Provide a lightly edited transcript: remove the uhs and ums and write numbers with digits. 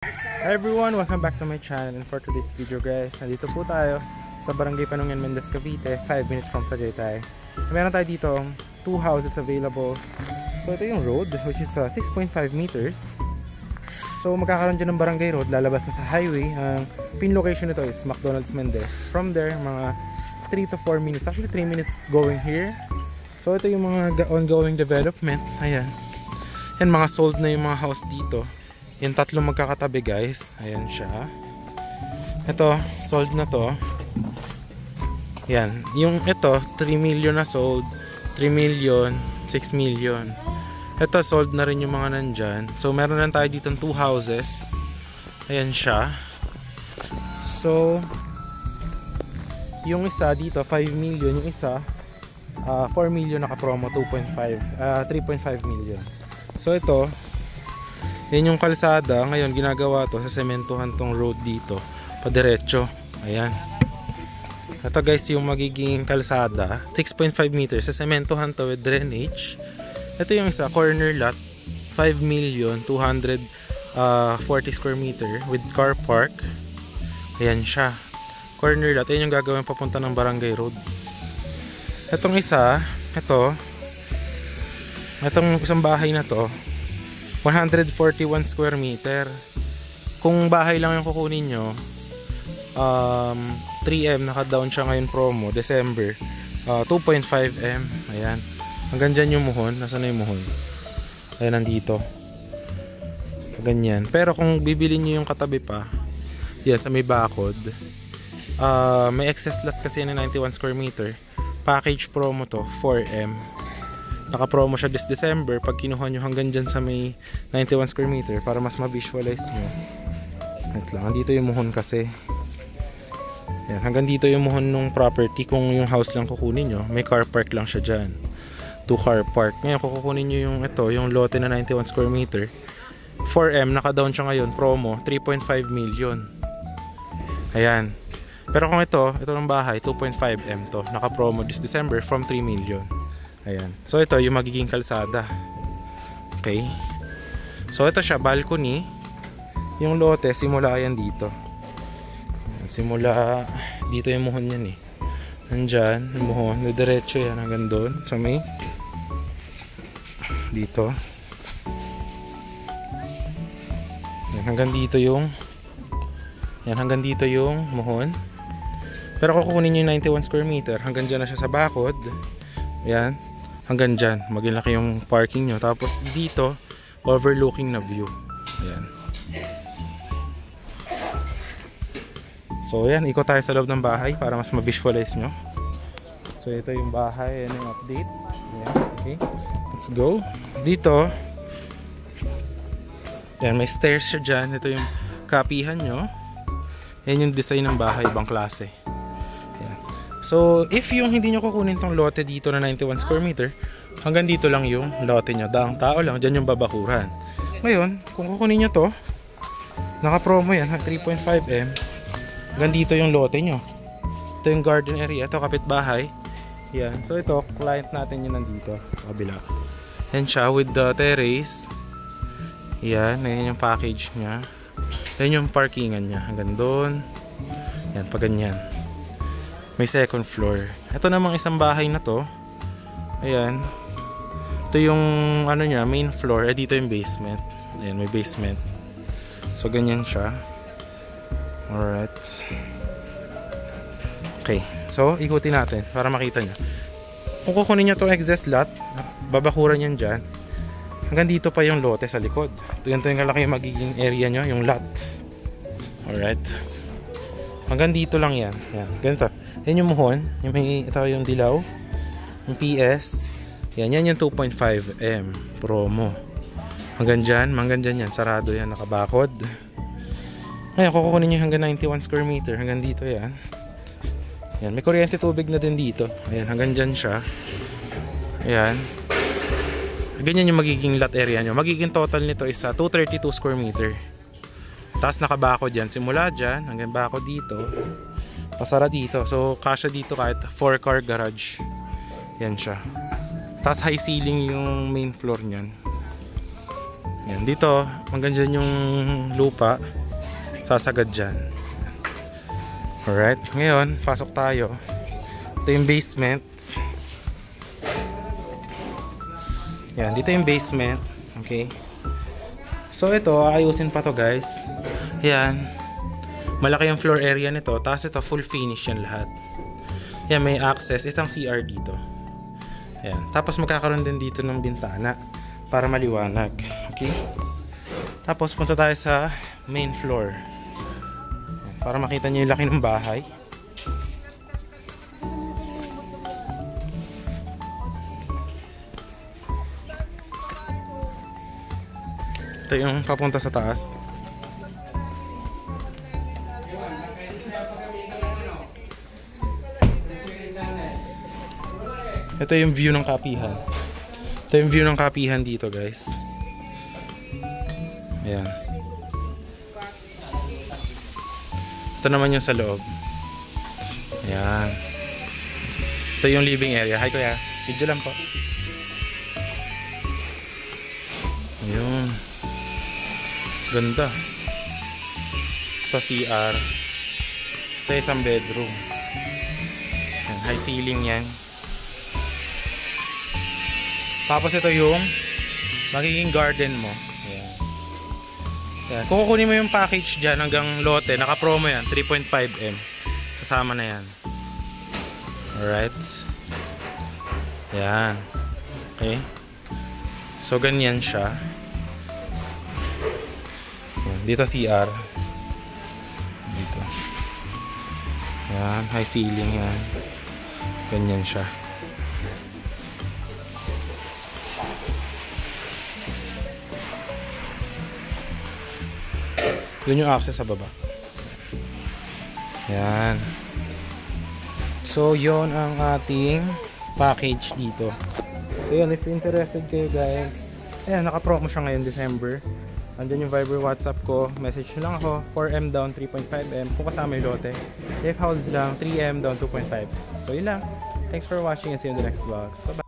Hi everyone! Welcome back to my channel, and for today's video guys, nandito po tayo sa Barangay Panungan, Mendez, Cavite, 5 minutes from Tagaytay. Meron tayo dito 2 houses available. So ito yung road, which is 6.5 meters. So magkakaroon dyan ng barangay road, lalabas na sa highway. Ang pin location nito is McDonald's Mendez. From there, mga 3 to 4 minutes, actually 3 minutes going here. So ito yung mga ongoing development. Ayan. Yan, mga sold na yung mga house dito. Yung tatlong magkakatabi guys. Ayan siya. Ito, sold na to. Yan. Yung ito, 3 million na sold. 3 million, 6 million. Ito, sold na rin yung mga nandyan. So, meron lang tayo dito 2 houses. Ayan siya. So, yung isa dito, 5 million. Yung isa, 4 million naka-promo, 3.5 million. So, ito, yan yung kalsada. Ngayon ginagawa to sa sementuhan tong road dito padiretso. Ayan. Ito guys yung magiging kalsada, 6.5 meters sa sementuhan to with drainage. Ito yung isa, corner lot, 5 million 240 square meter with car park. Ayan siya, corner lot. Ayan yung gagawin papunta ng barangay road. Itong isa, itong isang bahay na to, 141 square meter. Kung bahay lang yung kukunin nyo, 3M, naka-down siya ngayon promo, December, 2.5M. Ayan. Hanggang dyan yung muhon. Nasaan na yung muhon? Ayan, nandito. Ganyan. Pero kung bibili nyo yung katabi pa, yan, sa may bakod, may excess lot kasi na 91 square meter. Package promo to, 4M. Naka-promo siya this December. Pag kinuha nyo hanggang dyan sa may 91 square meter para mas ma-visualize nyo. Wait lang, dito yung muhon kasi. Yan, hanggang dito yung muhon nung property. Kung yung house lang kukunin nyo, may car park lang siya dyan. 2 car park. Ngayon kung kukunin nyo yung ito, yung lote na 91 square meter, 4M, naka-down siya ngayon, promo, 3.5 million. Ayan. Pero kung ito ng bahay, 2.5M to. Naka-promo this December from 3 million. Ayan. So ito yung magiging kalsada. Okay. So ito siya, balcony. Yung lote, simula yan dito. Simula dito yung muhon yan eh. Nandyan, yung muhon. Diretso yan hanggang doon. Sa may dito. Yan, hanggang dito yung muhon. Pero kung kukunin yung 91 square meter, hanggang dyan na siya sa bakod. Yan. Hanggang dyan, maging laki yung parking nyo. Tapos dito, overlooking na view. Ayan. So ayan, ikot tayo sa loob ng bahay para mas ma-visualize nyo. So ito yung bahay, ayan yung update. Ayan, okay. Let's go. Dito, ayan, may stairs siya dyan. Ito yung kapihan nyo. Ayan yung design ng bahay, ibang klase. So, if yung hindi nyo kukunin tong lote dito na 91 square meter, hanggang dito lang yung lote nyo. Daang tao lang, dyan yung babakuran. Ngayon, kung kukunin nyo to, naka-promo yan, 3.5M. Hanggang dito yung lote nyo. Ito yung garden area, ito kapitbahay. Yan. So, ito, client natin yung nandito sa kabila. Yan siya with the terrace. Yan, yan yung package nya. Yan yung parkingan nya. Hanggang doon. Yan, pag ganyan. May second floor. Ito namang isang bahay na to. Ayan. Ito yung ano niya, main floor. Dito yung basement. Ayan, may basement. So ganyan siya. Alright. Okay. So ikutin natin para makita nyo. Kung kukunin nyo itong excess lot, babakuran yan dyan. Hanggang dito pa yung lote sa likod. Ito yung kalaki yung magiging area nyo, yung lot. Alright. Hanggang dito lang yan. Ayan. Ganito. Yan yung muhon, yung may ito yung dilaw, yung PS. Yan yung 2.5M promo. Hanggang dyan yan, sarado yan, nakabakod. Ngayon, kukunin nyo hanggang 91 square meter, hanggang dito yan. Yan, may kuryente tubig na din dito. Ayan, hanggang dyan siya. Ayan. Ganyan yung magiging lot area nyo. Magiging total nito is 232 square meter. Tapos nakabakod yan, simula dyan, hanggang bakod dito. Pasara dito. So, kasya dito kahit 4-car garage. Yan siya. Tapos high ceiling yung main floor niyan. Yan, dito, hanggang dyan yung lupa. Sasagad dyan. Alright, ngayon, pasok tayo. Ito yung basement. Yan, dito yung basement. Okay. So ito, ayusin pa to guys. Yan. Malaki yung floor area nito. Tapos ito, full finish yan lahat. Yan, may access. Itong CR dito. Yan. Tapos magkakaroon din dito ng bintana para maliwanag. Okay. Tapos punta tayo sa main floor. Para makita nyo yung laki ng bahay. Ito yung papunta sa taas. Ito yung view ng kapihan. Ito yung view ng kapihan dito guys. Ayan. Ito naman yung sa loob. Ayan. Ito yung living area. Hi kuya. Video lang po. Ayun. Ganda. Ito CR. Ito isang bedroom. Ayan. High ceiling yan. Tapos ito yung magiging garden mo. Ayan. Ayan. Kung kukunin mo yung package dyan hanggang lote, naka-promo yan, 3.5M. Kasama na yan. Alright. Ayan. Okay. So, ganyan siya. Ayan. Dito CR. Dito. Ayan. High ceiling yan. Ganyan siya. Doon yung access sa baba. Yan. So, yon ang ating package dito. So, yun. If interested kayo guys, ayan, naka-promo siya ngayon December. Andyan yung Viber WhatsApp ko. Message nyo lang ako. 4M down 3.5M. Kung kasama yung lote. Safe houses lang. 3M down 2.5. So, yun lang. Thanks for watching and see you in the next vlogs. Bye-bye.